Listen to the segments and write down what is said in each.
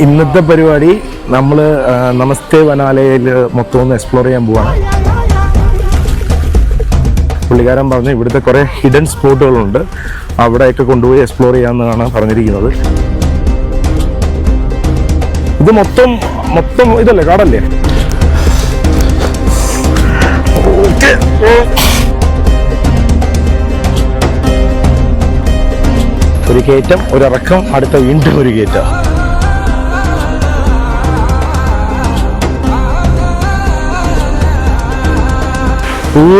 ഇന്നത്തെ പരിപാടി നമ്മൾ നമസ്തേ വനാലയിൽ മൊത്തം ഒന്ന് എക്സ്പ്ലോർ ചെയ്യാൻ പോവാണ്. പുള്ളിക്കാരൻ പറഞ്ഞു ഇവിടുത്തെ കുറേ ഹിഡൻ സ്പോട്ടുകളുണ്ട്, അവിടെയൊക്കെ കൊണ്ടുപോയി എക്സ്പ്ലോർ ചെയ്യാമെന്നാണ് പറഞ്ഞിരിക്കുന്നത്. ഇത് മൊത്തം ഇതല്ലേ, കാടല്ലേ? ഒരു കയറ്റം, ഒരിറക്കം, അടുത്ത വീണ്ടും ഒരു കയറ്റം.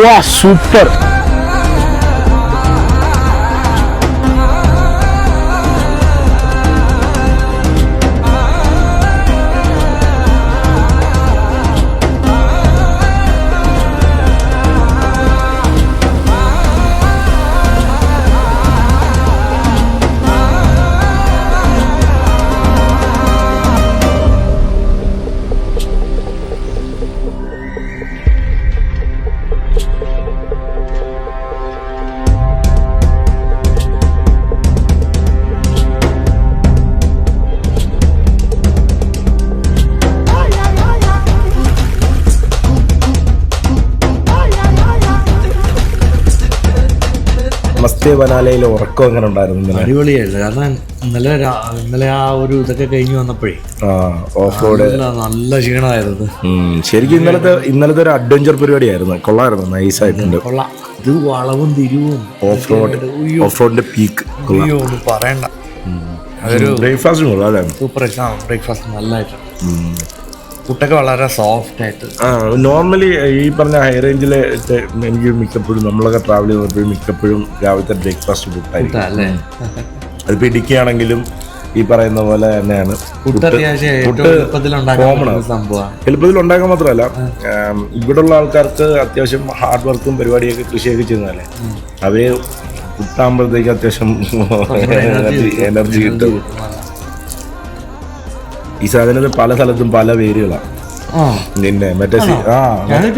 വാ, സൂപ്പർ! നമസ്തേ വനാലയിലെ ഉറക്കം എങ്ങനെ ഉണ്ടായിരുന്നു? അടിപൊളിയായിരുന്നു. കാരണം ഇന്നലെ ആ ഒരു ഇതൊക്കെ കഴിഞ്ഞ് വന്നപ്പോഴേ ഓഫ് റോഡ് നല്ല ക്ഷീണമായിരുന്നു. ശരിക്കും ഇന്നലത്തെ ഒരു അഡ്വഞ്ചർ പരിപാടിയായിരുന്നു. കൊള്ളായിരുന്നു, നൈസായിട്ടുണ്ട്. കൊള്ളാം. ഇത് വളവും തിരിവും ഓഫ് റോഡിന്റെ പീക്ക് പറയണ്ട. അതൊരു ബ്രേക്ക്ഫാസ്റ്റ് കൊള്ളാം. സൂപ്പർ ബ്രേക്ക്ഫാസ്റ്റ് നല്ലതായിട്ടുണ്ട്. ഫുഡൊക്കെ വളരെ സോഫ്റ്റ് ആയിട്ട്. നോർമലി ഈ പറഞ്ഞ ഹൈ റേഞ്ചിലെ എനിക്ക് മിക്കപ്പോഴും നമ്മളൊക്കെ ട്രാവൽ ചെയ്യുന്നപ്പോഴും മിക്കപ്പോഴും രാവിലത്തെ ബ്രേക്ക്ഫാസ്റ്റ് ഫുഡായിരിക്കും. അതിപ്പോൾ ഇടുക്കിയാണെങ്കിലും ഈ പറയുന്ന പോലെ തന്നെയാണ്. എളുപ്പത്തിൽ ഉണ്ടാക്കാൻ മാത്രമല്ല, ഇവിടെയുള്ള ആൾക്കാർക്ക് അത്യാവശ്യം ഹാർഡ് വർക്കും പരിപാടിയൊക്കെ കൃഷിയൊക്കെ ചെയ്യുന്നതല്ലേ, അവര് പുട്ടാകുമ്പോഴത്തേക്ക് അത്യാവശ്യം എനർജി കിട്ടും. ഈ സാധനത്തിന് പല സ്ഥലത്തും പല പേരുകളാണ്. പിന്നെ മറ്റേ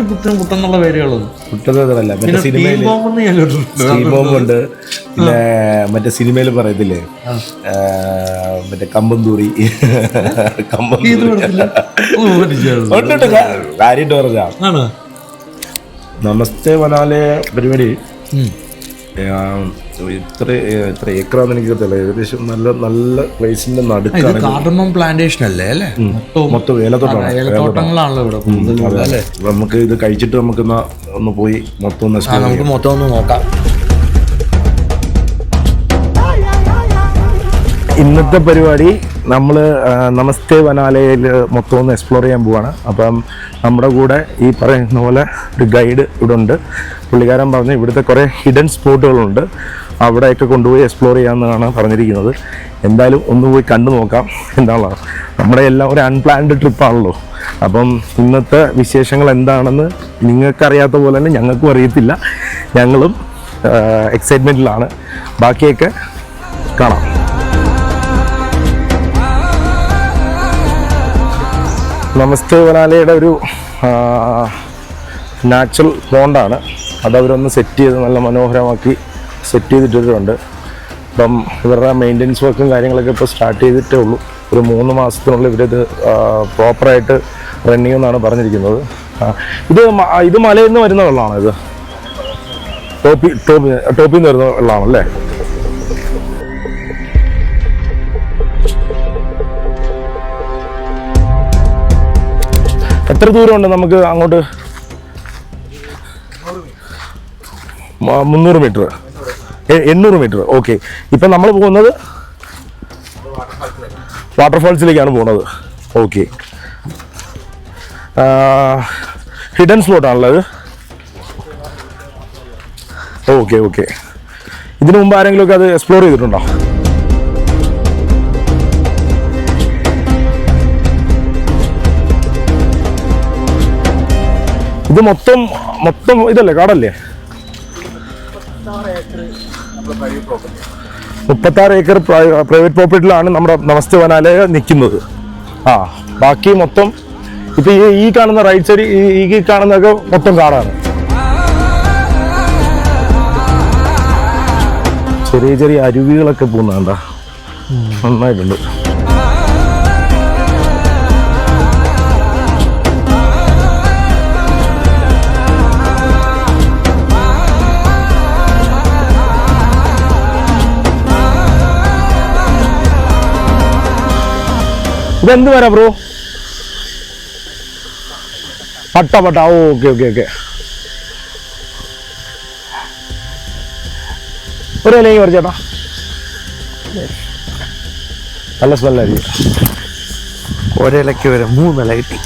പുട്ടെന്നുള്ള പേരുകളല്ല, മറ്റേ സിനിമയിൽ സ്റ്റീം ബോംബുണ്ട്. പിന്നെ മറ്റേ സിനിമയിൽ പറയത്തില്ലേ, മറ്റേ കമ്പന്തൂറി, കാര്യമായിട്ട് പറഞ്ഞാ നമസ്തേ വനാലയ പരിപാടി ഇത്ര ഏക്കറാന്ന് എനിക്ക് അറിയില്ല. ഏകദേശം നല്ല പ്ലേസിന്റെ നടുക്കാണ്. കാർഡമം പ്ലാന്റേഷൻ അല്ലേ? മൊത്തം ഏലത്തോട്ടങ്ങളാണല്ലോ ഇവിടെ. നമുക്ക് ഇത് കഴിച്ചിട്ട് നമുക്ക് ഒന്ന് പോയി മൊത്തം ഒന്ന് നോക്കാം. ഇന്നത്തെ പരിപാടി നമ്മൾ നമസ്തേ വനാലയിൽ മൊത്തം ഒന്ന് എക്സ്പ്ലോർ ചെയ്യാൻ പോവാണ്. അപ്പം നമ്മുടെ കൂടെ ഈ പറയുന്ന പോലെ ഒരു ഗൈഡ് ഇവിടെ ഉണ്ട്. പുള്ളിക്കാരൻ പറഞ്ഞു ഇവിടുത്തെ കുറേ ഹിഡൻ സ്പോട്ടുകളുണ്ട്, അവിടെയൊക്കെ കൊണ്ടുപോയി എക്സ്പ്ലോർ ചെയ്യാമെന്നാണ് പറഞ്ഞിരിക്കുന്നത്. എന്തായാലും ഒന്ന് പോയി കണ്ടു നോക്കാം എന്താണല്ലോ. നമ്മുടെ എല്ലാം ഒരു അൺപ്ലാൻഡ് ട്രിപ്പാണല്ലോ. അപ്പം ഇന്നത്തെ വിശേഷങ്ങൾ എന്താണെന്ന് നിങ്ങൾക്കറിയാത്ത പോലെ തന്നെ ഞങ്ങൾക്കും അറിയത്തില്ല. ഞങ്ങളും എക്സൈറ്റ്മെൻറ്റിലാണ്. ബാക്കിയൊക്കെ കാണാം. നമസ്തേ വനാലയുടെ ഒരു നാച്ചുറൽ പോണ്ടാണ്. അതവരൊന്ന് സെറ്റ് ചെയ്ത് നല്ല മനോഹരമാക്കി സെറ്റ് ചെയ്തിട്ടിട്ടുണ്ട്. അപ്പം ഇവരുടെ മെയിൻ്റെനൻസ് വർക്കും കാര്യങ്ങളൊക്കെ ഇപ്പോൾ സ്റ്റാർട്ട് ചെയ്തിട്ടേ ഉള്ളൂ. ഒരു 3 മാസത്തിനുള്ളിൽ ഇവരിത് പ്രോപ്പറായിട്ട് റൺ ചെയ്യുമെന്നാണ് പറഞ്ഞിരിക്കുന്നത്. ഇത് മലയിൽ നിന്ന് വരുന്ന വെള്ളമാണോ? ഇത് ടോപ്പിൽ നിന്ന് വരുന്ന വെള്ളമാണല്ലേ? എത്ര ദൂരമുണ്ട് നമുക്ക് അങ്ങോട്ട്? 300 മീറ്റർ, 800 മീറ്റർ. ഓക്കെ. ഇപ്പം നമ്മൾ പോകുന്നത് വാട്ടർഫാൾസിലേക്കാണ് പോകുന്നത്. ഓക്കെ. ഹിഡൻ സ്പോട്ടാണല്ലോ അത്. ഓക്കെ. ഇതിനു മുമ്പ് ആരെങ്കിലുമൊക്കെ അത് എക്സ്പ്ലോർ ചെയ്തിട്ടുണ്ടോ? ഇത് മൊത്തം ഇതല്ലേ, കാടല്ലേ? 36 ഏക്കർ പ്രൈവറ്റ് പ്രോപ്പർട്ടിയിലാണ് നമ്മുടെ നമസ്തേ വനാലയ നിൽക്കുന്നത്. ബാക്കി മൊത്തം ഇപ്പൊ ഈ കാണുന്ന റൈറ്റ് സൈഡ്, ഈ കാണുന്നതൊക്കെ മൊത്തം കാടാണ്. ചെറിയ അരുവികളൊക്കെ പോകുന്നുണ്ട, നന്നായിട്ടുണ്ട്. ഇതെന്ത് വരാ ബ്രോ? പട്ട പട്ട. ഓ ഓക്കെ ഓക്കെ ഓക്കെ. ഒരു ഇലയും കുറച്ചേട്ടാ. നല്ല സ്മെല്ലായിരിക്കും. ഒരിലയ്ക്ക് വരെ 3 ഇല കിട്ടി.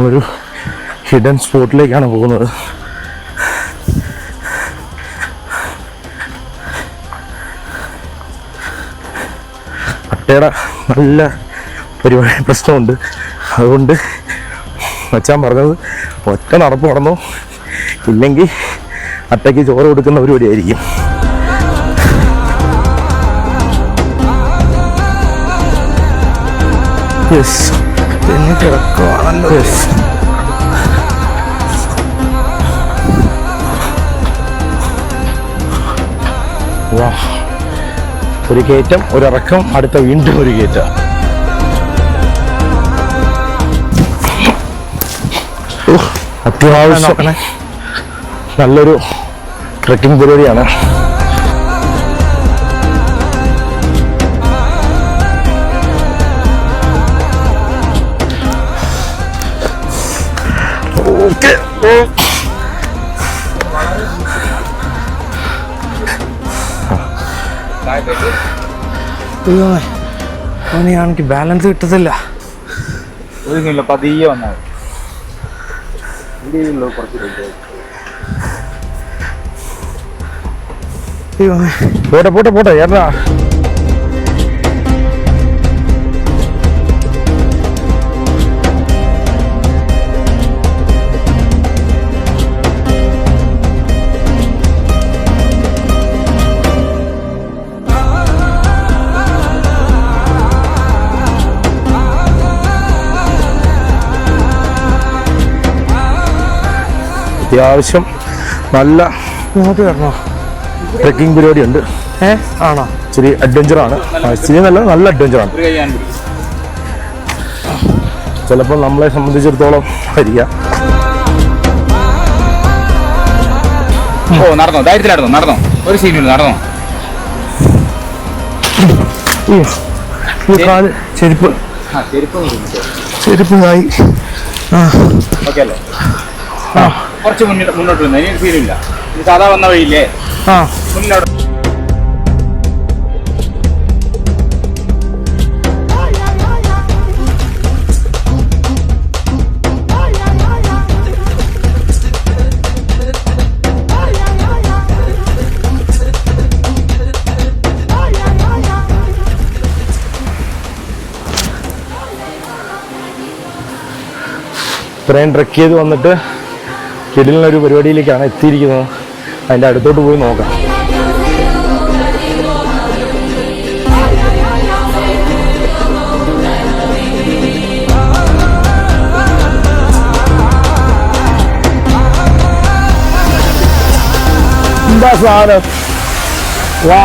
ഒരു ഹിഡൻ സ്പോട്ടിലേക്കാണ് പോകുന്നത്. അട്ടയുടെ നല്ല പരിപാടി പ്രശ്നമുണ്ട്. അതുകൊണ്ട് മച്ചാൻ പറഞ്ഞത് ഒറ്റ നടപ്പ് നടന്നോ, ഇല്ലെങ്കിൽ അട്ടയ്ക്ക് ചോറ് കൊടുക്കുന്ന പരിപാടിയായിരിക്കും. യെസ്, പിന്നെ കിടക്കുവാണല്ലോ. യെസ്, വാ, ഒരു കയറ്റം, ഒരിറക്കം, അടുത്ത വീണ്ടും ഒരു കയറ്റം. അത്യാവശ്യം നല്ലൊരു ട്രെക്കിംഗ് പരിപാടിയാണ്. ഓക്കെ, എനിക്ക് ബാലൻസ് കിട്ടത്തില്ല. പതിയെ വന്നാൽ പോട്ടെ പോട്ടെ പോട്ടെ ഏട്ടാ. അത്യാവശ്യം നല്ല ട്രെക്കിംഗ് പരിപാടി ഉണ്ട്. ആണോ? ഇച്ചിരി അഡ്വഞ്ചറാണ്. ഇച്ചിരി നല്ല അഡ്വഞ്ചറാണ്. ചിലപ്പോൾ നമ്മളെ സംബന്ധിച്ചിടത്തോളം വരിക. ഓ നടന്നോ, ധൈര്യത്തിൽ നടന്നോ, ഒരു സീനില്ല, നടന്നോ. കാല് ചെരുപ്പ് ചെരുപ്പായി. ഓക്കെ അല്ലേ? കുറച്ച് മുന്നോട്ട് വന്നു, ഇനി സീനില്ല. സാധാ വന്ന വഴിയില്ലേ, മുന്നോട്ട്. ഇത്രയും ട്രെക്ക് ചെയ്ത് വന്നിട്ട് കിടിലിനൊരു പരിപാടിയിലേക്കാണ് എത്തിയിരിക്കുന്നത്. അതിൻ്റെ അടുത്തോട്ട് പോയി നോക്കാം. എന്താ സാധനം? വാ,